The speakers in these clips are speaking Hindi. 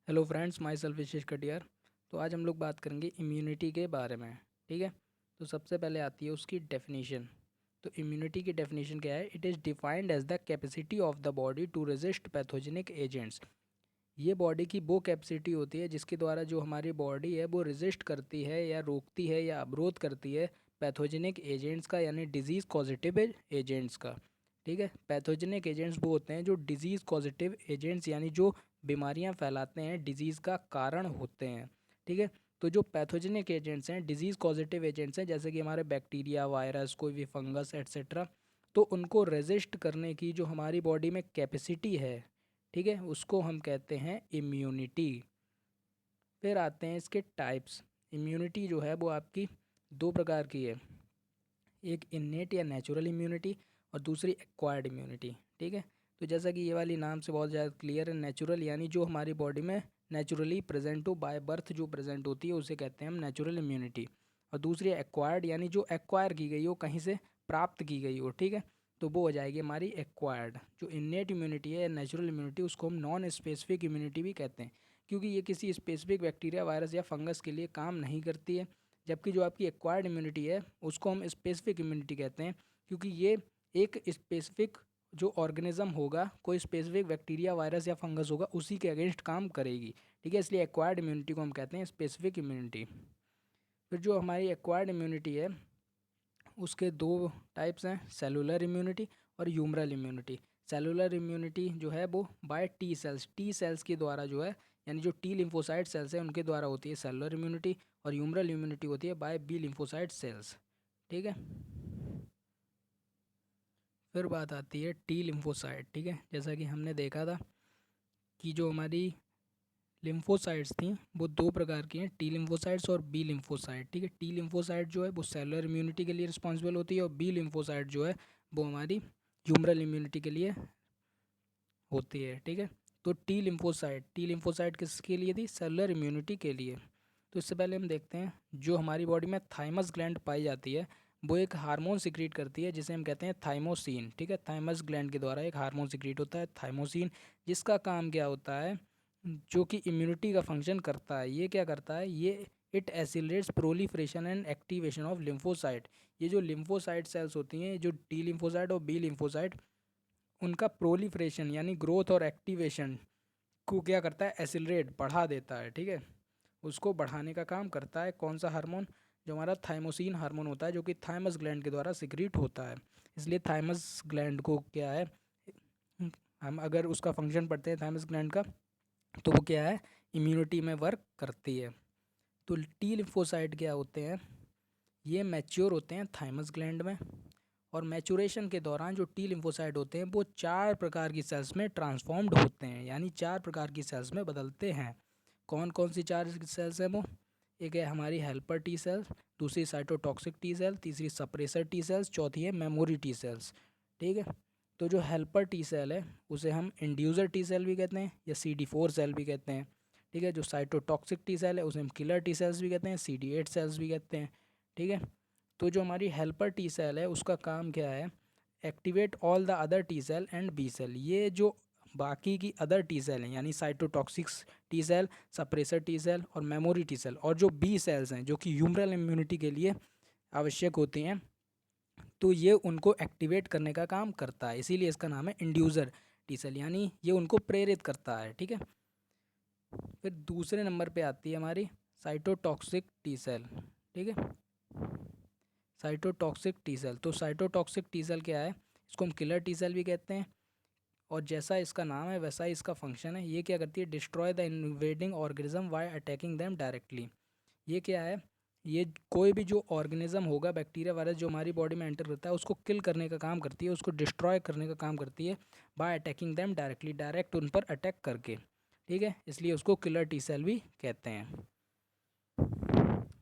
हेलो फ्रेंड्स, माई सेल्फ विशेष कटियार। तो आज हम लोग बात करेंगे इम्यूनिटी के बारे में। ठीक है, तो सबसे पहले आती है उसकी डेफिनेशन। तो इम्यूनिटी की डेफिनेशन क्या है? It is defined as the capacity of the body to resist pathogenic agents. ये बॉडी की वो कैपेसिटी होती है जिसके द्वारा जो हमारी बॉडी है वो रेजिस्ट करती है या रोकती है या अवरोध करती है पैथोजेनिक एजेंट्स का, यानी डिजीज़ कॉजेटिव एजेंट्स का। ठीक है, पैथोजेनिक एजेंट्स वो होते हैं जो डिजीज़ कॉजेटिव एजेंट्स यानी जो बीमारियां फैलाते हैं, डिजीज़ का कारण होते हैं। ठीक है, तो जो पैथोजेनिक एजेंट्स हैं, डिजीज़ कॉजेटिव एजेंट्स हैं, जैसे कि हमारे बैक्टीरिया, वायरस, कोई भी फंगस एट्सेट्रा, तो उनको रेजिस्ट करने की जो हमारी बॉडी में कैपेसिटी है, ठीक है, उसको हम कहते हैं इम्यूनिटी। फिर आते हैं इसके टाइप्स। इम्यूनिटी जो है वो आपकी दो प्रकार की है, एक इन्नेट या नेचुरल इम्यूनिटी और दूसरी एक्वायर्ड इम्यूनिटी। ठीक है, तो जैसा कि ये वाली नाम से बहुत ज़्यादा क्लियर है, नेचुरल यानी जो हमारी बॉडी में नेचुरली प्रेजेंट हो, बाय बर्थ जो प्रेजेंट होती है उसे कहते हैं हम नेचुरल इम्यूनिटी। और दूसरी एक्वायर्ड यानी जो एक्वायर की गई हो, कहीं से प्राप्त की गई हो। ठीक है, तो वो हो जाएगी हमारी एक्वायर्ड। जो इन्नेट इम्यूनिटी है या नेचुरल इम्यूनिटी, उसको हम नॉन स्पेसिफिक इम्यूनिटी भी कहते हैं, क्योंकि ये किसी स्पेसिफिक बैक्टीरिया, वायरस या फंगस के लिए काम नहीं करती है। जबकि जो आपकी एक्वायर्ड इम्यूनिटी है उसको हम स्पेसिफिक इम्यूनिटी कहते हैं, क्योंकि ये एक स्पेसिफिक जो ऑर्गेनिज्म होगा, कोई स्पेसिफिक बैक्टीरिया, वायरस या फंगस होगा, उसी के अगेंस्ट काम करेगी। ठीक है, इसलिए एक्वायर्ड इम्यूनिटी को हम कहते हैं स्पेसिफिक इम्यूनिटी। फिर जो हमारी एक्वायर्ड इम्यूनिटी है उसके दो टाइप्स हैं, सेलुलर इम्यूनिटी और ह्यूमरल इम्यूनिटी। सेलुलर इम्यूनिटी जो है वो बाय टी सेल्स के द्वारा जो है, यानी जो टी लिम्फोसाइट सेल्स हैं उनके द्वारा होती है सेलुलर इम्यूनिटी। और ह्यूमरल इम्यूनिटी होती है बाय बी लिम्फोसाइट सेल्स। ठीक है, फिर बात आती है टी लिम्फोसाइट। ठीक है, जैसा कि हमने देखा था कि जो हमारी लिम्फोसाइट्स थी वो दो प्रकार की हैं, टी लिम्फोसाइट्स और बी लिम्फोसाइट। ठीक है, टी लिम्फोसाइट जो है वो सेलुलर इम्यूनिटी के लिए रिस्पॉन्सिबल होती है और बी लिम्फोसाइट जो है वो हमारी ह्यूमरल इम्यूनिटी के लिए होती है। ठीक है, तो टी लिम्फोसाइट किसके लिए थी? सेलुलर इम्यूनिटी के लिए। तो इससे पहले हम देखते हैं, जो हमारी बॉडी में थाइमस ग्लैंड पाई जाती है वो एक हार्मोन सिक्रीट करती है जिसे हम कहते हैं थाइमोसिन। ठीक है, थाइमस ग्लैंड के द्वारा एक हार्मोन सिक्रीट होता है थाइमोसिन, जिसका काम क्या होता है, जो कि इम्यूनिटी का फंक्शन करता है। ये क्या करता है? ये it escalates proliferation and activation of lymphocyte. ये जो लिम्फोसाइट सेल्स होती हैं, जो टी लिम्फोसाइट और बी लिम्फोसाइट, उनका प्रोलिफरेशन यानी ग्रोथ और एक्टिवेशन को क्या करता है? एसिलरेट, बढ़ा देता है। ठीक है, उसको बढ़ाने का काम करता है कौन सा हार्मोन? जो हमारा थाइमोसिन हार्मोन होता है, जो कि थाइमस ग्लैंड के द्वारा सिक्रीट होता है। इसलिए थाइमस ग्लैंड को क्या है, हम अगर उसका फंक्शन पढ़ते हैं थाइमस ग्लैंड का, तो वो क्या है? इम्यूनिटी में वर्क करती है। तो टी लिम्फोसाइट क्या होते हैं? ये मैच्योर होते हैं थाइमस ग्लैंड में, और मैचुरेशन के दौरान जो टी लिम्फोसाइट होते हैं वो चार प्रकार की सेल्स में ट्रांसफॉर्म्ड होते हैं, यानी चार प्रकार की सेल्स में बदलते हैं। कौन कौन सी चार सेल्स हैं वो? एक है हमारी हेल्पर टी सेल्स, दूसरी साइटोटॉक्सिक टी सेल, तीसरी सप्रेसर टी सेल्स, चौथी है मेमोरी टी सेल्स। ठीक है, तो जो हेल्पर टी सेल है उसे हम इंड्यूसर टी सेल भी कहते हैं या CD4 सेल भी कहते हैं। ठीक है, जो साइटोटॉक्सिक टी सेल है उसे हम किलर टी सेल्स भी कहते हैं, CD8 सेल्स भी कहते हैं। ठीक है, तो जो हमारी हेल्पर टी सेल है उसका काम क्या है? Activate all the other T cell and B cell. ये जो बाकी की अदर टी सेल हैं, यानी cytotoxics T cell, suppressor T cell और मेमोरी टी सेल, और जो बी सेल्स हैं जो कि ह्यूमरल इम्यूनिटी के लिए आवश्यक होती हैं, तो ये उनको एक्टिवेट करने का काम करता है। इसीलिए इसका नाम है इंड्यूसर टी सेल, यानी ये उनको प्रेरित करता है। ठीक है, फिर दूसरे नंबर पे आती है हमारी साइटोटॉक्सिक टी सेल। ठीक है, साइटोटॉक्सिक टी सेल। तो साइटोटॉक्सिक टी सेल क्या है? इसको हम किलर टी सेल भी कहते हैं, और जैसा इसका नाम है वैसा ही इसका फंक्शन है। ये क्या करती है? Destroy the invading organism by attacking them directly. ये क्या है? ये कोई भी जो ऑर्गेनिज्म होगा, बैक्टीरिया, वायरस, जो हमारी बॉडी में एंटर करता है उसको किल करने का काम करती है, उसको डिस्ट्रॉय करने का काम करती है bye attacking them directly, direct उन पर अटैक करके। ठीक है, इसलिए उसको किलर टी सेल भी कहते हैं।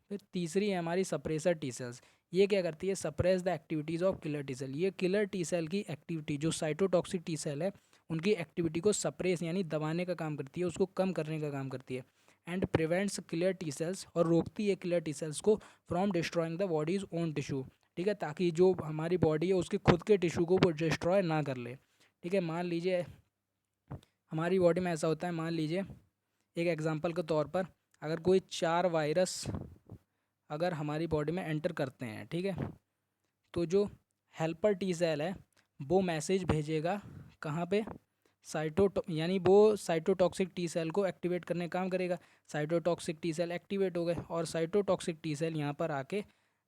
फिर तीसरी है हमारी सप्रेसर टी सेल्स। ये क्या करती है? Suppress the activities of killer T cell. ये किलर टी सेल की एक्टिविटी, जो साइटोटॉक्सिक टी सेल है उनकी एक्टिविटी को सप्रेस यानी दबाने का काम करती है, उसको कम करने का काम करती है। And prevents killer T cells, और रोकती है किलर टी सेल्स को from destroying the body's own tissue. ठीक है, ताकि जो हमारी बॉडी है उसके खुद के टिश्यू को वो डिस्ट्रॉय ना कर ले। ठीक है, मान लीजिए हमारी बॉडी में ऐसा होता है, मान लीजिए एक एग्जांपल के तौर पर अगर कोई 4 वायरस अगर हमारी बॉडी में एंटर करते हैं, ठीक है, तो जो हेल्पर टी सेल है वो मैसेज भेजेगा कहाँ पे, यानी वो साइटोटॉक्सिक टी सेल को एक्टिवेट करने का काम करेगा। साइटोटॉक्सिक टी सेल एक्टिवेट हो गए और साइटोटॉक्सिक टी सेल यहाँ पर आके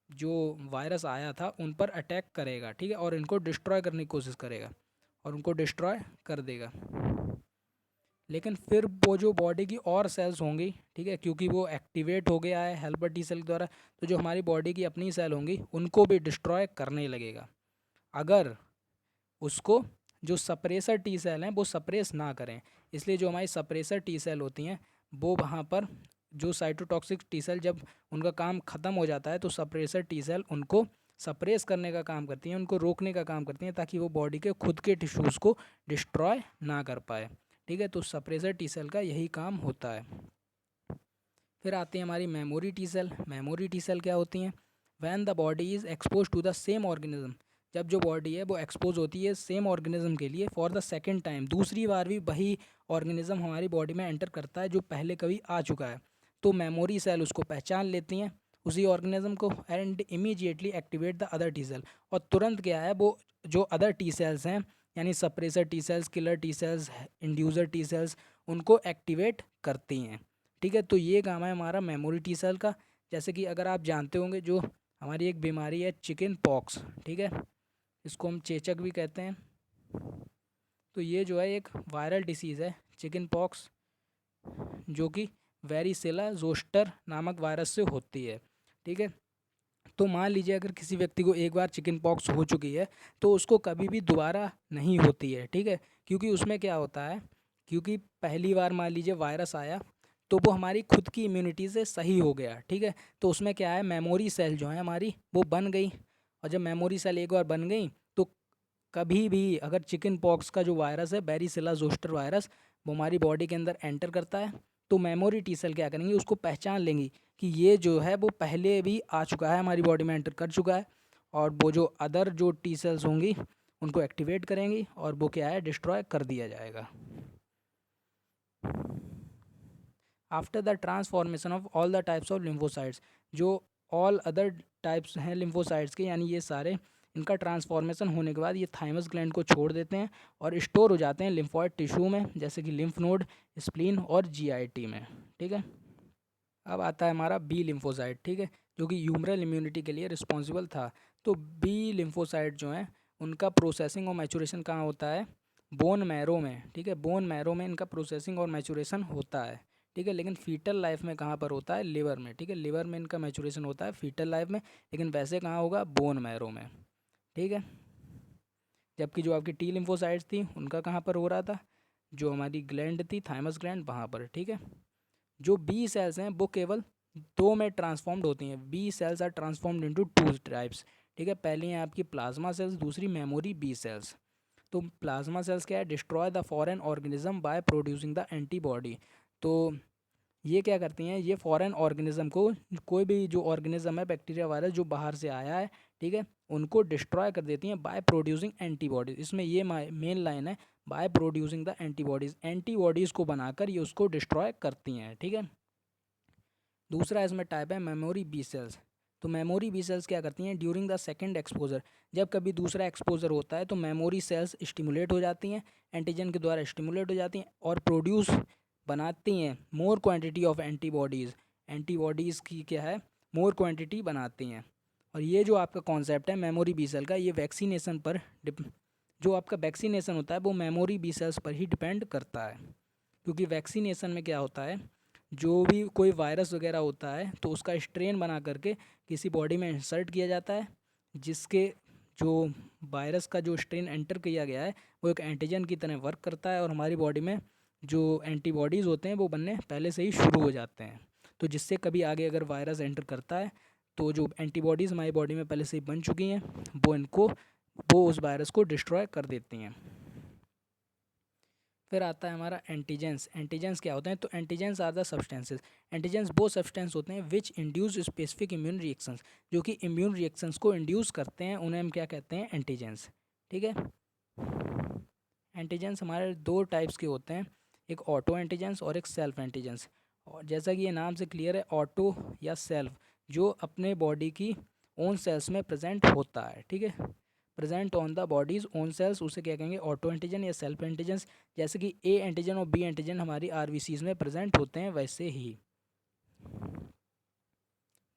जो वायरस आया था उन पर अटैक करेगा, ठीक है, और इनको डिस्ट्रॉय करने की कोशिश करेगा और उनको डिस्ट्रॉय कर देगा। लेकिन फिर वो जो बॉडी की और सेल्स होंगी, ठीक है, क्योंकि वो एक्टिवेट हो गया है हेल्पर टी सेल द्वारा, तो जो हमारी बॉडी की अपनी सेल होंगी उनको भी डिस्ट्रॉय करने लगेगा, अगर उसको जो सप्रेसर टी सेल हैं वो सप्रेस ना करें। इसलिए जो हमारी सप्रेसर टी सेल होती हैं वो वहाँ पर जो साइटोटॉक्सिक टी सेल जब उनका काम ख़त्म हो जाता है तो सप्रेसर टी सेल उनको सप्रेस करने का काम करती हैं, उनको रोकने का काम करती हैं ताकि वो बॉडी के खुद के टिश्यूज़ को डिस्ट्रॉय ना कर पाए, ठीक है। तो सप्रेसर टी सेल का यही काम होता है। फिर आती है हमारी memory T cell. Memory T cell क्या होती हैं? When the body is expose to the same organism, जब जो बॉडी है वो एक्सपोज होती है सेम ऑर्गेनिज्म के लिए फॉर द सेकेंड टाइम, दूसरी बार भी वही ऑर्गेनिज्म हमारी बॉडी में एंटर करता है जो पहले कभी आ चुका है, तो मेमोरी सेल उसको पहचान लेती हैं उसी ऑर्गेनिज्म को and immediately activate the other T cell, और तुरंत क्या है वो जो अदर टी सेल्स हैं यानी suppressor T cells, killer T cells, inducer T cells, उनको एक्टिवेट करती हैं, ठीक है। तो ये काम है हमारा मेमोरी टी सेल का। जैसे कि अगर आप जानते होंगे जो हमारी एक बीमारी है चिकन पॉक्स, ठीक है, इसको हम चेचक भी कहते हैं, तो ये जो है एक वायरल डिसीज़ है चिकन पॉक्स, जो कि वेरिसेला जोस्टर नामक वायरस से होती है, ठीक है। तो मान लीजिए अगर किसी व्यक्ति को एक बार चिकन पॉक्स हो चुकी है तो उसको कभी भी दोबारा नहीं होती है, ठीक है, क्योंकि उसमें क्या होता है, क्योंकि पहली बार मान लीजिए वायरस आया तो वो हमारी खुद की इम्यूनिटी से सही हो गया, ठीक है, तो उसमें क्या है मेमोरी सेल जो है हमारी वो बन गई, और जब मेमोरी सेल एक बार बन गई तो कभी भी अगर चिकन पॉक्स का जो वायरस है बैरिसेला जोस्टर वायरस वो हमारी बॉडी के अंदर एंटर करता है तो मेमोरी टी सेल क्या करेंगी, उसको पहचान लेंगी कि ये जो है वो पहले भी आ चुका है, हमारी बॉडी में एंटर कर चुका है, और वो जो अदर जो टी सेल्स होंगी उनको एक्टिवेट करेंगी और वो क्या है डिस्ट्रॉय कर दिया जाएगा। After the transformation of all the types of lymphocytes, जो ऑल अदर टाइप्स हैं लिम्फोसाइट्स के, यानी ये सारे, इनका ट्रांसफॉर्मेशन होने के बाद ये थाइमस ग्लैंड को छोड़ देते हैं और स्टोर हो जाते हैं लिम्फॉइड टिश्यू में, जैसे कि लिम्फ नोड, स्प्लीन और जीआईटी में, ठीक है। अब आता है हमारा बी लिम्फोसाइट, ठीक है, जो कि ह्यूमरल इम्यूनिटी के लिए रिस्पॉन्सिबल था। तो बी लिम्फोसाइट जो हैं उनका प्रोसेसिंग और मैचुरेशन कहाँ होता है? बोन मैरो में, ठीक है, बोन मैरो में इनका प्रोसेसिंग और मैचुरेशन होता है, ठीक है। लेकिन फीटल लाइफ में कहाँ पर होता है? लिवर में, ठीक है, लिवर में इनका मैचुरेशन होता है फीटल लाइफ में, लेकिन वैसे कहाँ होगा? बोन मैरो में, ठीक है। जबकि जो आपकी टी लिम्फोसाइट्स थी उनका कहाँ पर हो रहा था? जो हमारी ग्लैंड थी थाइमस ग्लैंड वहाँ पर, ठीक है। जो बी सेल्स हैं वो केवल दो में ट्रांसफॉर्म्ड होती हैं, B cells are transformed into two types, ठीक है। पहली है आपकी प्लाज्मा सेल्स, दूसरी मेमोरी बी सेल्स। तो प्लाज्मा सेल्स क्या है? Destroy the foreign organism by producing the antibody. तो ये क्या करती हैं? ये फॉरेन ऑर्गेनिज्म को, कोई भी जो ऑर्गेनिज्म है बैक्टीरिया वायरस जो बाहर से आया है, ठीक है, उनको डिस्ट्रॉय कर देती हैं बाय प्रोड्यूसिंग एंटीबॉडीज़। इसमें ये मेन लाइन है, bye producing the antibodies, antibodies को बनाकर ये उसको डिस्ट्रॉय करती हैं, ठीक है। दूसरा इसमें टाइप है मेमोरी बी सेल्स। तो मेमोरी बी सेल्स क्या करती हैं? ड्यूरिंग द सेकंड एक्सपोजर, जब कभी दूसरा एक्सपोजर होता है तो मेमोरी सेल्स स्टिमुलेट हो जाती हैं, एंटीजन के द्वारा स्टिमुलेट हो जाती हैं और प्रोड्यूस बनाती हैं more quantity of antibodies, antibodies की क्या है? मोर क्वांटिटी बनाती हैं। और ये जो आपका कॉन्सेप्ट है मेमोरी बी सेल का, ये वैक्सीनेशन पर जो आपका वैक्सीनेशन होता है वो मेमोरी बी सेल्स पर ही डिपेंड करता है, क्योंकि वैक्सीनेशन में क्या होता है, जो भी कोई वायरस वगैरह होता है तो उसका स्ट्रेन बना करके किसी बॉडी में इंसर्ट किया जाता है, जिसके जो वायरस का जो स्ट्रेन एंटर किया गया है वो एक एंटीजन की तरह वर्क करता है और हमारी बॉडी में जो एंटीबॉडीज़ होते हैं वो बनने पहले से ही शुरू हो जाते हैं। तो जिससे कभी आगे अगर वायरस एंटर करता है तो जो एंटीबॉडीज़ हमारी बॉडी में पहले से ही बन चुकी हैं वो उस वायरस को डिस्ट्रॉय कर देती हैं। फिर आता है हमारा एंटीजेंस। एंटीजेंस क्या होते हैं? तो antigens are the substances, antigens वो सब्सटेंस होते हैं which induce specific immune reactions, जो कि इम्यून रिएक्शंस को इंड्यूस करते हैं, उन्हें हम क्या कहते हैं? एंटीजेंस, ठीक है। एंटीजेंस हमारे दो टाइप्स के होते हैं, एक ऑटो एंटीजेंस और एक सेल्फ एंटीजेंस। और जैसा कि ये नाम से क्लियर है, ऑटो या सेल्फ, जो अपने बॉडी की ओन सेल्स में प्रेजेंट होता है, ठीक है, present on the body's own cells, उसे क्या कहेंगे, ऑटो एंटीजन या सेल्फ एंटीजेंस। जैसे कि ए एंटीजन और बी एंटीजन हमारी आरबीसीज में प्रेजेंट होते हैं वैसे ही।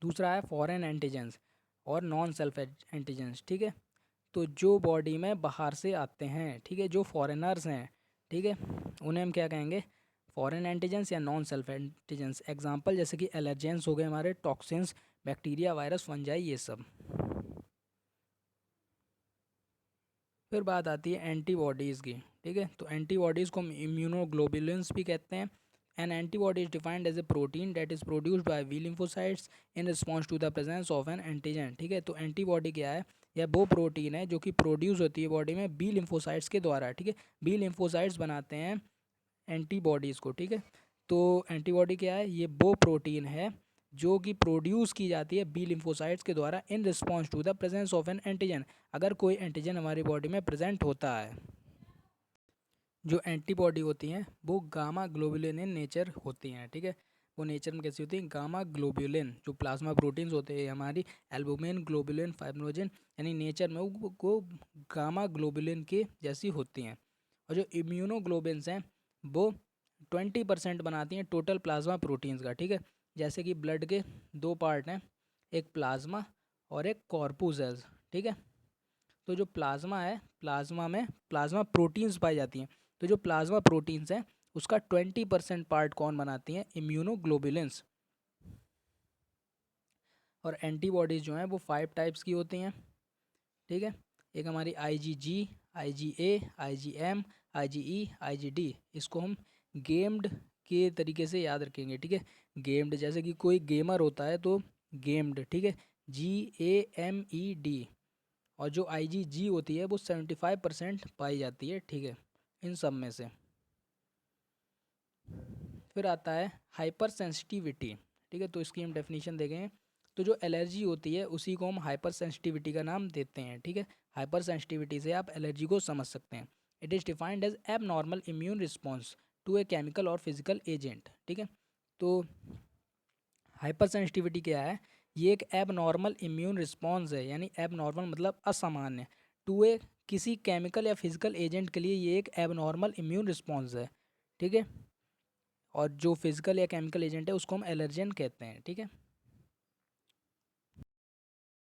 दूसरा है फॉरेन एंटीजेंस और नॉन सेल्फ एंटीजेंस, ठीक है। तो जो बॉडी में बाहर से आते हैं, ठीक है, जो फॉरेनर्स हैं, ठीक है, उन्हें हम क्या कहेंगे, फॉरेन एंटीजेंस या नॉन सेल्फ एंटीजेंस। एग्जांपल जैसे कि एलर्जेंस हो गए हमारे, टॉक्सिन्स, बैक्टीरिया, वायरस, फंजाई, ये सब। फिर बात आती है एंटीबॉडीज़ की, ठीक है। तो एंटीबॉडीज़ को हम इम्यूनोग्लोबुलिन्स भी कहते हैं। An antibody is defined as a protein that is produced by B lymphocytes in response to the presence of an antigen, ठीक है। तो एंटीबॉडी क्या है, यह वो प्रोटीन है जो कि प्रोड्यूस होती है बॉडी में बी लिम्फोसाइट्स के द्वारा, ठीक है। बी लिम्फोसाइट्स बनाते हैं एंटीबॉडीज़ को, ठीक है। तो एंटीबॉडी क्या है, ये वो प्रोटीन है जो कि प्रोड्यूस की जाती है बी लिम्फोसाइट्स के द्वारा in response to the presence of an antigen. अगर कोई एंटीजन हमारी बॉडी में प्रेजेंट होता है, जो एंटीबॉडी होती हैं वो गामा ग्लोबुलिन इन नेचर होती हैं, ठीक है। वो नेचर में कैसी होती हैं, गामा ग्लोबुलिन, जो प्लाज्मा प्रोटीन्स होते हैं हमारी, एल्बुमिन, ग्लोबुलिन, फाइब्रिनोजन, यानी नेचर में वो गामा ग्लोबुलिन के जैसी होती हैं। और जो इम्यूनोग्लोबिन्स हैं वो 20% बनाती हैं टोटल प्लाज्मा प्रोटीन्स का, ठीक है। जैसे कि ब्लड के दो पार्ट हैं, एक प्लाज्मा और एक कॉर्पुसेल्स, ठीक है। तो जो प्लाज्मा है, प्लाज्मा में प्लाज्मा प्रोटीन्स पाई जाती हैं। तो जो प्लाज्मा प्रोटीन्स हैं उसका 20% पार्ट कौन बनाती हैं, इम्यूनोग्लोबुलिन्स। और एंटीबॉडीज़ जो हैं वो 5 टाइप्स की होती हैं, ठीक है। एक हमारी IgG, IgA, IgM, IgE, IgD। इसको हम गेम्ड के तरीके से याद रखेंगे, ठीक है। गेम्ड, जैसे कि कोई गेमर होता है तो गेम्ड, ठीक है, GAMED। और जो IgG होती है वो 75% पाई जाती है, ठीक है, इन सब में से। फिर आता है हाइपर सेंसिटिविटी, ठीक है। तो इसकी हम डेफिनेशन देखें तो जो एलर्जी होती है उसी को हम हाइपर सेंसिटिविटी का नाम देते हैं, ठीक है। हाइपर सेंसिटिविटी से आप एलर्जी को समझ सकते हैं। It is defined as abnormal immune response to a chemical or physical agent, ठीक है। तो हाइपर सेंसिटिविटी क्या है, ये एक एब नॉर्मल इम्यून रिस्पॉन्स है, यानी एब नॉर्मल मतलब असामान्य, टू ए किसी केमिकल या फिजिकल एजेंट के लिए ये एक एब नॉर्मल इम्यून रिस्पॉन्स है, ठीक है। और जो फिजिकल या केमिकल एजेंट है उसको हम एलर्जेन कहते हैं, ठीक है।